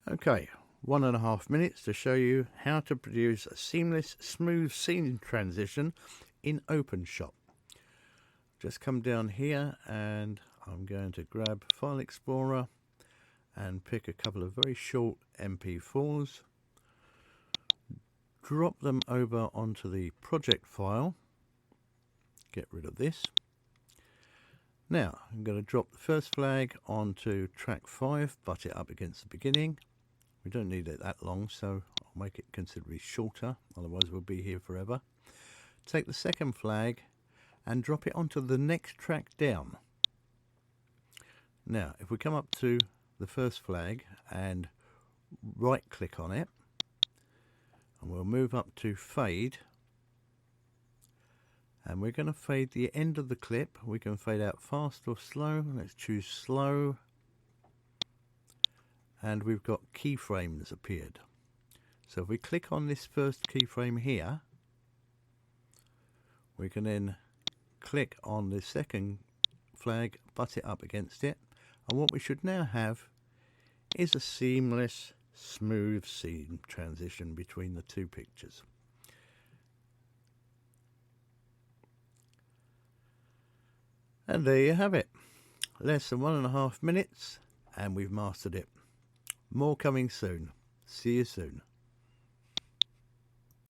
Okay, 1.5 minutes to show you how to produce a seamless, smooth scene transition in Openshot. Just come down here and I'm going to grab File Explorer and pick a couple of very short MP4s. Drop them over onto the project file. Get rid of this. Now I'm going to drop the first flag onto track 5, butt it up against the beginning. We don't need it that long, so I'll make it considerably shorter, otherwise we'll be here forever. Take the second flag and drop it onto the next track down. Now, if we come up to the first flag and right click on it, and we'll move up to fade, and we're going to fade the end of the clip. We can fade out fast or slow. Let's choose slow. And we've got keyframes appeared. So if we click on this first keyframe here, we can then click on the second flag, butt it up against it, and what we should now have is a seamless, smooth scene transition between the two pictures. And there you have it. Less than 1.5 minutes and we've mastered it. More coming soon. See you soon.